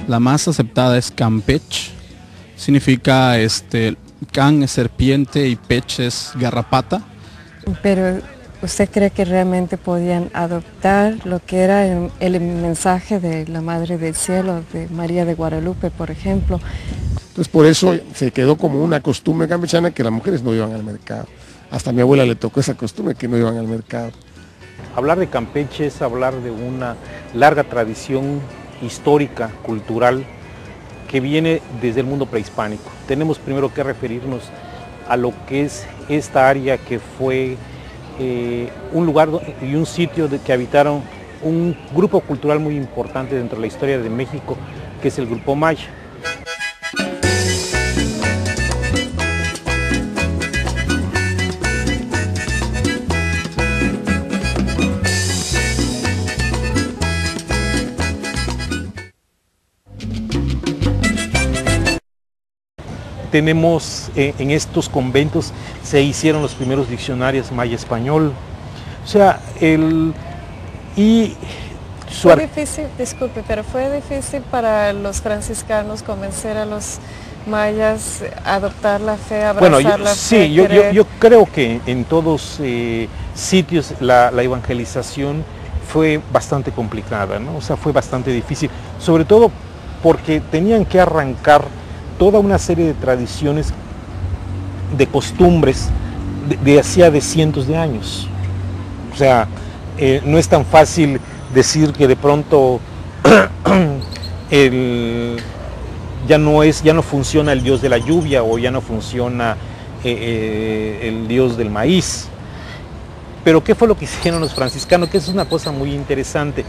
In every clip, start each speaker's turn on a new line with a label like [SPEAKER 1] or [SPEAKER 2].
[SPEAKER 1] La más aceptada es Campech. Significa can es serpiente y pech es garrapata.
[SPEAKER 2] Pero ¿usted cree que realmente podían adoptar lo que era el mensaje de la Madre del Cielo, de María de Guadalupe, por ejemplo?
[SPEAKER 3] Entonces por eso se quedó como una costumbre campechana que las mujeres no iban al mercado. Hasta a mi abuela le tocó esa costumbre que no iban al mercado.
[SPEAKER 4] Hablar de Campeche es hablar de una larga tradición histórica, cultural, que viene desde el mundo prehispánico. Tenemos primero que referirnos a lo que es esta área que fue un lugar y un sitio que habitaron un grupo cultural muy importante dentro de la historia de México, que es el Grupo Maya. Tenemos en estos conventos se hicieron los primeros diccionarios maya-español. O sea,
[SPEAKER 2] fue difícil, disculpe, pero fue difícil para los franciscanos convencer a los mayas a adoptar la fe, a abrazar la fe.
[SPEAKER 4] Sí, yo creo que en todos sitios la evangelización fue bastante complicada, ¿no? O sea, fue bastante difícil, sobre todo porque tenían que arrancar toda una serie de tradiciones, de costumbres de hacía de cientos de años. O sea, no es tan fácil decir que de pronto ya no funciona el dios de la lluvia o ya no funciona el dios del maíz. Pero ¿qué fue lo que hicieron los franciscanos? Que es una cosa muy interesante.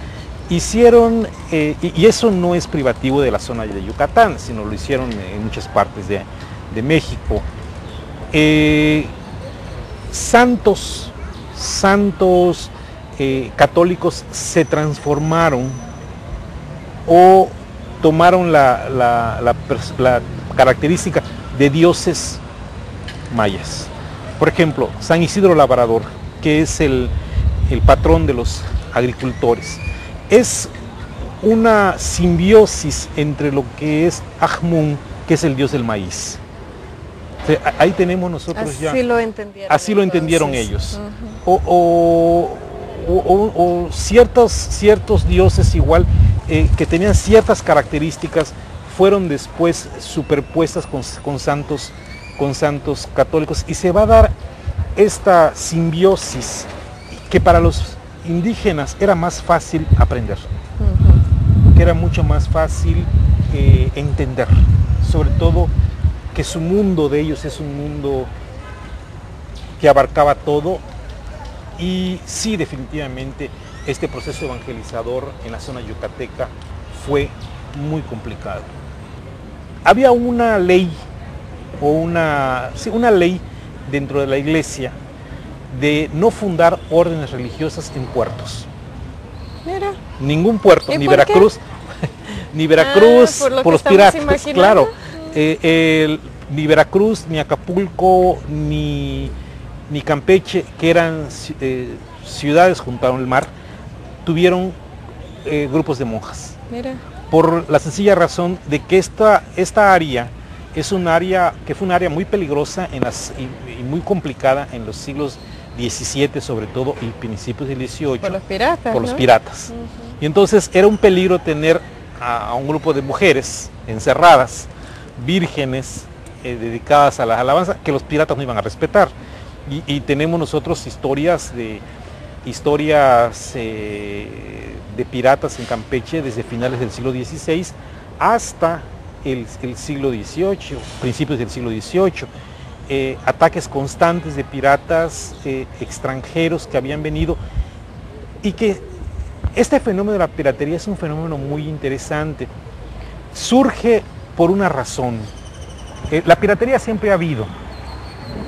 [SPEAKER 4] Hicieron, y eso no es privativo de la zona de Yucatán, sino lo hicieron en muchas partes de México. Santos católicos se transformaron o tomaron la característica de dioses mayas. Por ejemplo, San Isidro Labrador, que es el patrón de los agricultores. Es una simbiosis entre lo que es Ajmun, que es el dios del maíz. O sea, ahí tenemos nosotros
[SPEAKER 2] así
[SPEAKER 4] ya.
[SPEAKER 2] Lo entendieron.
[SPEAKER 4] Así lo entendieron ellos. O ciertos dioses igual que tenían ciertas características fueron después superpuestas con santos católicos y se va a dar esta simbiosis que para los indígenas era más fácil aprender, que era mucho más fácil entender, sobre todo que su mundo de ellos es un mundo que abarcaba todo. Y sí, definitivamente este proceso evangelizador en la zona yucateca fue muy complicado. Había una ley una ley dentro de la iglesia de no fundar órdenes religiosas en puertos. Mira. Ningún puerto, ni Veracruz, ni Veracruz por los piratas, claro. Ni Veracruz, ni Acapulco, ni Campeche, que eran ciudades junto al mar, tuvieron grupos de monjas. Mira. Por la sencilla razón de que esta área es un área que fue un área muy peligrosa y muy complicada en los siglos XVII sobre todo y principios del XVIII.
[SPEAKER 2] Por los piratas.
[SPEAKER 4] Por los piratas. Y entonces era un peligro tener a un grupo de mujeres encerradas, vírgenes, dedicadas a la alabanza, que los piratas no iban a respetar. Y tenemos nosotros historias de piratas en Campeche desde finales del siglo XVI hasta el siglo XVIII, principios del siglo XVIII. Ataques constantes de piratas extranjeros que habían venido y que este fenómeno de la piratería es un fenómeno muy interesante. Surge por una razón. La piratería siempre ha habido,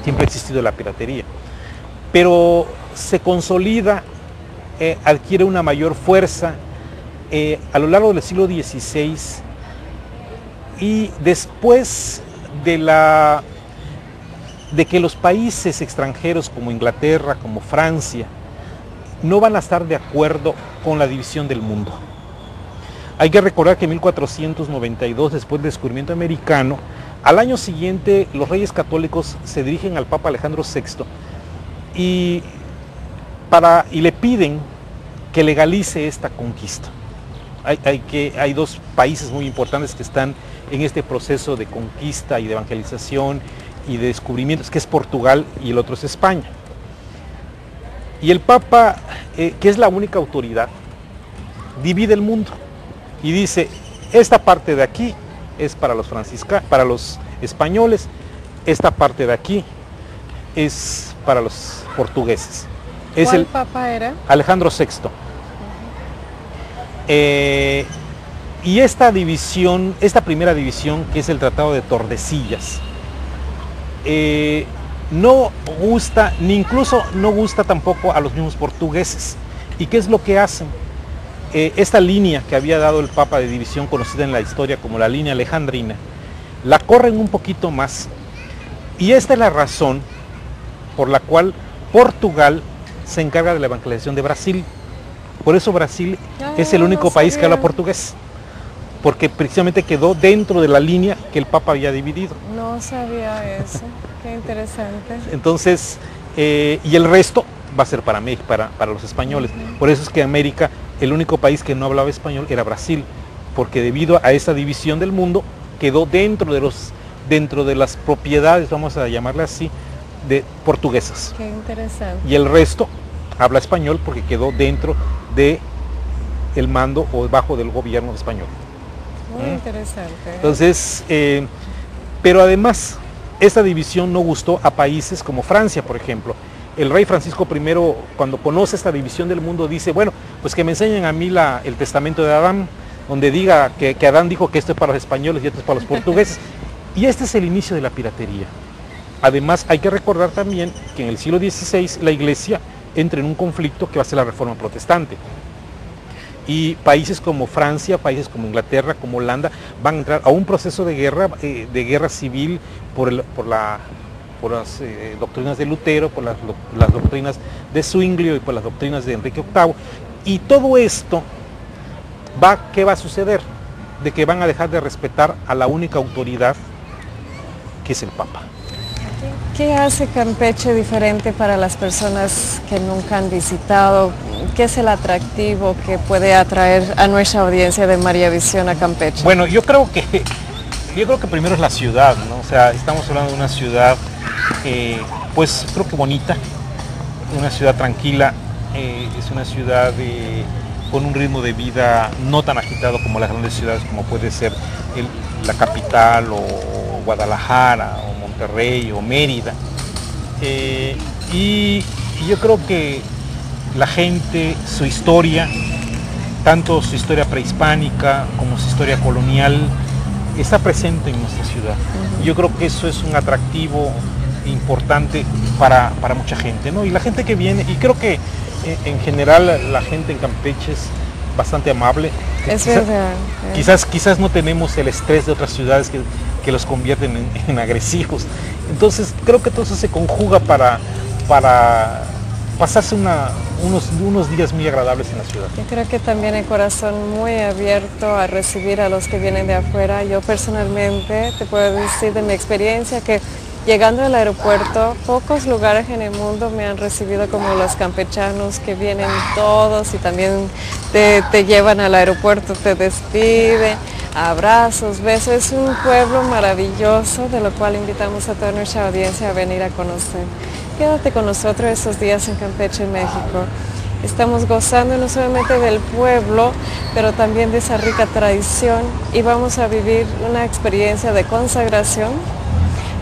[SPEAKER 4] siempre ha existido la piratería, pero se consolida, adquiere una mayor fuerza a lo largo del siglo XVI y después de que los países extranjeros como Inglaterra, como Francia, no van a estar de acuerdo con la división del mundo. Hay que recordar que en 1492, después del descubrimiento americano, al año siguiente los reyes católicos se dirigen al Papa Alejandro VI y le piden que legalice esta conquista. Hay dos países muy importantes que están en este proceso de conquista y de evangelización y de descubrimientos, que es Portugal y el otro es España. Y el Papa, que es la única autoridad, divide el mundo y dice, esta parte de aquí es para los españoles, esta parte de aquí es para los portugueses.
[SPEAKER 2] ¿Cuál papa era?
[SPEAKER 4] Alejandro VI. Y esta división, esta primera división, que es el Tratado de Tordesillas, no gusta, ni incluso no gusta tampoco a los mismos portugueses. ¿Y qué es lo que hacen? Esta línea que había dado el Papa de división, conocida en la historia como la línea alejandrina, la corren un poquito más. Y esta es la razón por la cual Portugal se encarga de la evangelización de Brasil. Por eso Brasil es el único país que habla portugués, porque precisamente quedó dentro de la línea que el Papa había dividido.
[SPEAKER 2] No sabía eso, qué interesante.
[SPEAKER 4] Entonces, y el resto va a ser para México, para los españoles. Por eso es que América, el único país que no hablaba español era Brasil, porque debido a esa división del mundo, quedó dentro de las propiedades, vamos a llamarle así, de portuguesas.
[SPEAKER 2] Qué interesante.
[SPEAKER 4] Y el resto habla español porque quedó dentro de el mando o bajo del gobierno español.
[SPEAKER 2] Muy interesante.
[SPEAKER 4] Entonces, pero además, esta división no gustó a países como Francia, por ejemplo. El rey Francisco I, cuando conoce esta división del mundo, dice, bueno, pues que me enseñen a mí el testamento de Adán, donde diga que Adán dijo que esto es para los españoles y esto es para los portugueses. Y este es el inicio de la piratería. Además, hay que recordar también que en el siglo XVI la Iglesia entra en un conflicto que va a ser la Reforma Protestante. Y países como Francia, países como Inglaterra, como Holanda, van a entrar a un proceso de guerra civil por las doctrinas de Lutero, por las doctrinas de Zwinglio y por las doctrinas de Enrique VIII. Y todo esto, ¿qué va a suceder? De que van a dejar de respetar a la única autoridad, que es el Papa.
[SPEAKER 2] ¿Qué hace Campeche diferente para las personas que nunca han visitado? ¿Qué es el atractivo que puede atraer a nuestra audiencia de María Visión a Campeche?
[SPEAKER 4] Bueno, yo creo que primero es la ciudad, ¿no? O sea, estamos hablando de una ciudad, pues creo que bonita, una ciudad tranquila, es una ciudad con un ritmo de vida no tan agitado como las grandes ciudades, como puede ser la capital o Guadalajara o Monterrey o Mérida. Y yo creo que la gente, su historia, tanto su historia prehispánica como su historia colonial, está presente en nuestra ciudad. Yo creo que eso es un atractivo importante para mucha gente, ¿no? Y la gente que viene, y creo que en general la gente en Campeche es bastante amable.
[SPEAKER 2] Es verdad.
[SPEAKER 4] Quizás no tenemos el estrés de otras ciudades que los convierten en agresivos. Entonces creo que todo eso se conjuga para pasarse unos días muy agradables en la ciudad.
[SPEAKER 2] Yo creo que también el corazón muy abierto a recibir a los que vienen de afuera. Yo personalmente te puedo decir de mi experiencia que llegando al aeropuerto, pocos lugares en el mundo me han recibido como los campechanos, que vienen todos y también te llevan al aeropuerto, te despiden, abrazos, besos. Es un pueblo maravilloso, de lo cual invitamos a toda nuestra audiencia a venir a conocer. Quédate con nosotros estos días en Campeche, México. Estamos gozando no solamente del pueblo, pero también de esa rica tradición, y vamos a vivir una experiencia de consagración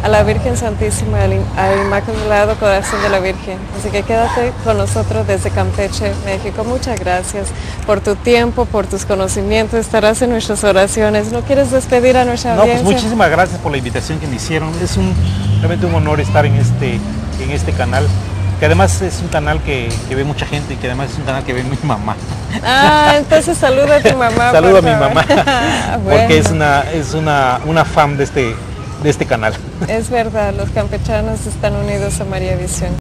[SPEAKER 2] a la Virgen Santísima, al Inmaculado Corazón de la Virgen. Así que quédate con nosotros desde Campeche, México. Muchas gracias por tu tiempo, por tus conocimientos. Estarás en nuestras oraciones. ¿No quieres despedir a nuestra audiencia?
[SPEAKER 4] Pues muchísimas gracias por la invitación que me hicieron. Es realmente un honor estar en este canal, que además es un canal que ve mucha gente y que además es un canal que ve mi mamá.
[SPEAKER 2] Ah, entonces saluda a tu mamá.
[SPEAKER 4] Saludo a mi mamá,
[SPEAKER 2] bueno,
[SPEAKER 4] porque es una fan de este canal.
[SPEAKER 2] Es verdad, los campechanos están unidos a María Visión.